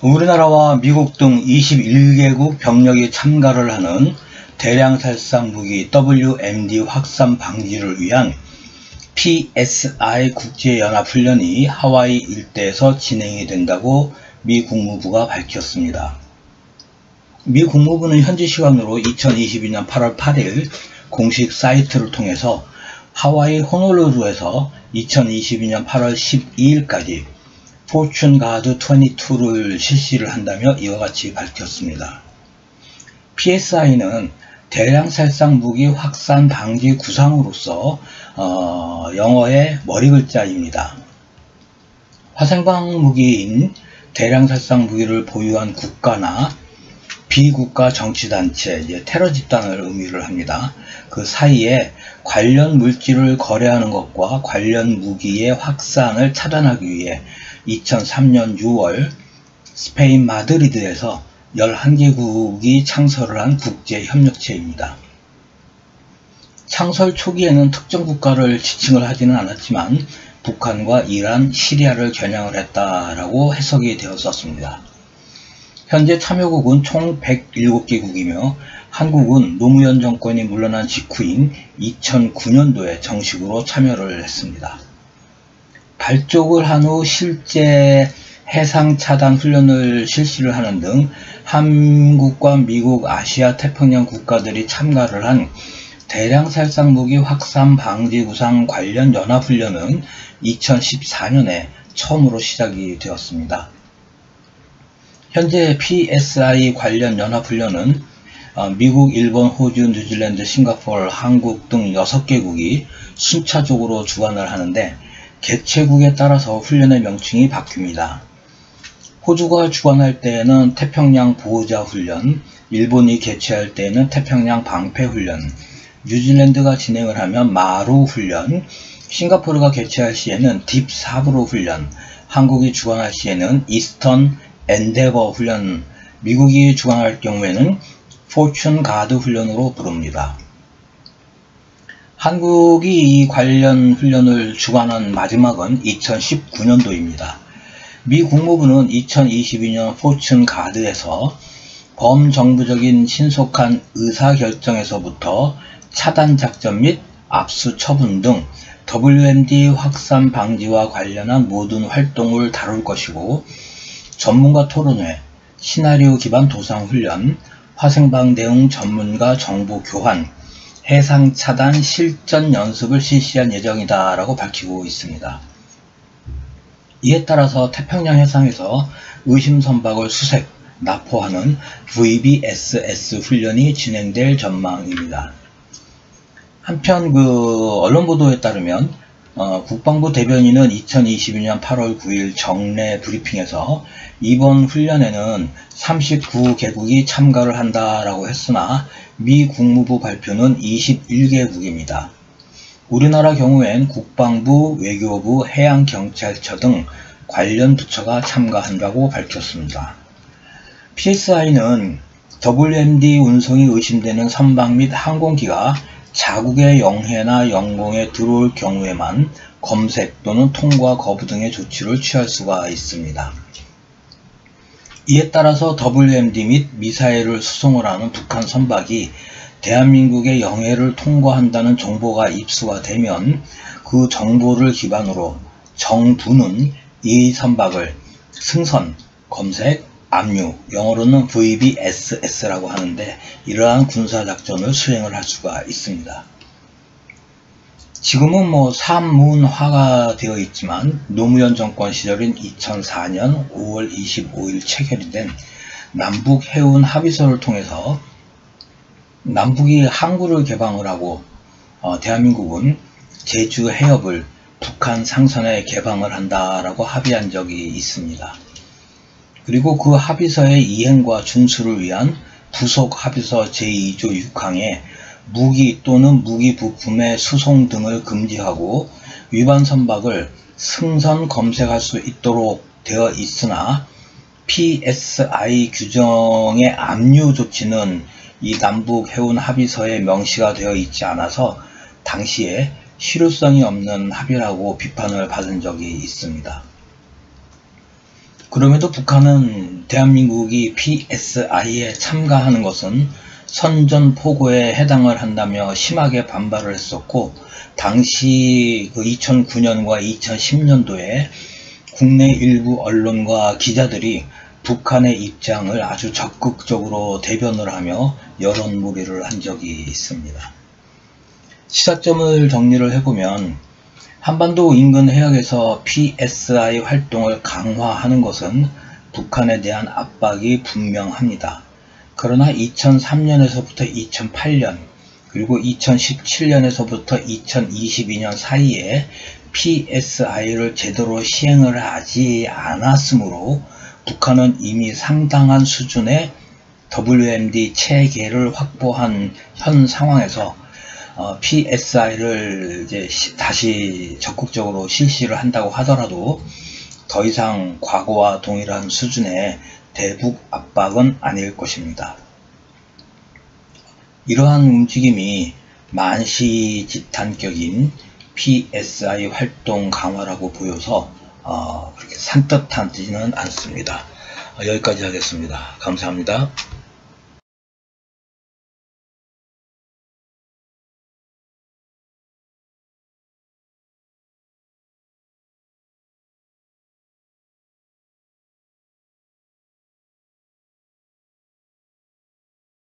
우리나라와 미국 등 21개국 병력이 참가를 하는 대량살상 무기 WMD 확산 방지를 위한 PSI 국제연합훈련이 하와이 일대에서 진행이 된다고 미 국무부가 밝혔습니다. 미 국무부는 현지 시간으로 2022년 8월 8일 공식 사이트를 통해서 하와이 호놀룰루에서 2022년 8월 12일까지 포춘 가드 22를 실시를 한다며 이와 같이 밝혔습니다. PSI는 대량살상 무기 확산 방지 구상으로서 영어의 머리 글자입니다. 화생방 무기인 대량살상 무기를 보유한 국가나 비국가 정치단체, 테러 집단을 의미를 합니다. 그 사이에 관련 물질을 거래하는 것과 관련 무기의 확산을 차단하기 위해 2003년 6월 스페인 마드리드에서 11개국이 창설을 한 국제협력체입니다. 창설 초기에는 특정 국가를 지칭을 하지는 않았지만 북한과 이란, 시리아를 겨냥을 했다라고 해석이 되었었습니다. 현재 참여국은 총 107개국이며 한국은 노무현 정권이 물러난 직후인 2009년도에 정식으로 참여를 했습니다. 발족을 한 후 실제 해상차단 훈련을 실시를 하는 등 한국과 미국, 아시아 태평양 국가들이 참가를 한 대량살상 무기 확산 방지 구상 관련 연합훈련은 2014년에 처음으로 시작이 되었습니다. 현재 PSI 관련 연합훈련은 미국, 일본, 호주, 뉴질랜드, 싱가포르, 한국 등 6개국이 순차적으로 주관을 하는데 개최국에 따라서 훈련의 명칭이 바뀝니다. 호주가 주관할 때에는 태평양 보호자 훈련, 일본이 개최할 때에는 태평양 방패 훈련, 뉴질랜드가 진행을 하면 마루 훈련, 싱가포르가 개최할 시에는 딥 사브로 훈련, 한국이 주관할 시에는 이스턴 엔데버 훈련, 미국이 주관할 경우에는 포춘 가드 훈련으로 부릅니다. 한국이 이 관련 훈련을 주관한 마지막은 2019년도입니다. 미 국무부는 2022년 포춘 가드에서 범정부적인 신속한 의사결정에서부터 차단작전 및 압수처분 등 WMD 확산 방지와 관련한 모든 활동을 다룰 것이고 전문가 토론회, 시나리오 기반 도상훈련, 화생방 대응 전문가 정보 교환, 해상 차단 실전 연습을 실시할 예정이다 라고 밝히고 있습니다. 이에 따라서 태평양 해상에서 의심선박을 수색, 납포하는 VBSS 훈련이 진행될 전망입니다. 한편 언론 보도에 따르면 국방부 대변인은 2022년 8월 9일 정례 브리핑에서 이번 훈련에는 39개국이 참가를 한다라고 했으나 미 국무부 발표는 21개국입니다. 우리나라 경우엔 국방부, 외교부, 해양경찰처 등 관련 부처가 참가한다고 밝혔습니다. PSI는 WMD 운송이 의심되는 선박 및 항공기가 자국의 영해나 영공에 들어올 경우에만 검색 또는 통과 거부 등의 조치를 취할 수가 있습니다. 이에 따라서 WMD 및 미사일을 수송을 하는 북한 선박이 대한민국의 영해를 통과한다는 정보가 입수가 되면 그 정보를 기반으로 정부는 이 선박을 승선, 검색, 압류, 영어로는 VBSS라고 하는데 이러한 군사작전을 수행을 할 수가 있습니다. 지금은 산문화가 되어 있지만 노무현 정권 시절인 2004년 5월 25일 체결이 된 남북해운 합의서를 통해서 남북이 항구를 개방을 하고 대한민국은 제주 해협을 북한 상선에 개방을 한다라고 합의한 적이 있습니다. 그리고 그 합의서의 이행과 준수를 위한 부속 합의서 제2조 6항에 무기 또는 무기 부품의 수송 등을 금지하고 위반 선박을 승선 검색할 수 있도록 되어 있으나 PSI 규정의 압류 조치는 이 남북해운 합의서에 명시가 되어 있지 않아서 당시에 실효성이 없는 합의라고 비판을 받은 적이 있습니다. 그럼에도 북한은 대한민국이 PSI에 참가하는 것은 선전포고에 해당을 한다며 심하게 반발을 했었고, 당시 그 2009년과 2010년도에 국내 일부 언론과 기자들이 북한의 입장을 아주 적극적으로 대변을 하며 여론몰이를 한 적이 있습니다. 시사점을 정리를 해보면, 한반도 인근 해역에서 PSI 활동을 강화하는 것은 북한에 대한 압박이 분명합니다. 그러나 2003년에서부터 2008년 그리고 2017년에서부터 2022년 사이에 PSI를 제대로 시행을 하지 않았으므로 북한은 이미 상당한 수준의 WMD 체계를 확보한 현 상황에서 PSI를 이제 다시 적극적으로 실시를 한다고 하더라도 더 이상 과거와 동일한 수준의 대북 압박은 아닐 것입니다. 이러한 움직임이 만시지탄격인 PSI 활동 강화라고 보여서 그렇게 산뜻하지는 않습니다. 여기까지 하겠습니다. 감사합니다.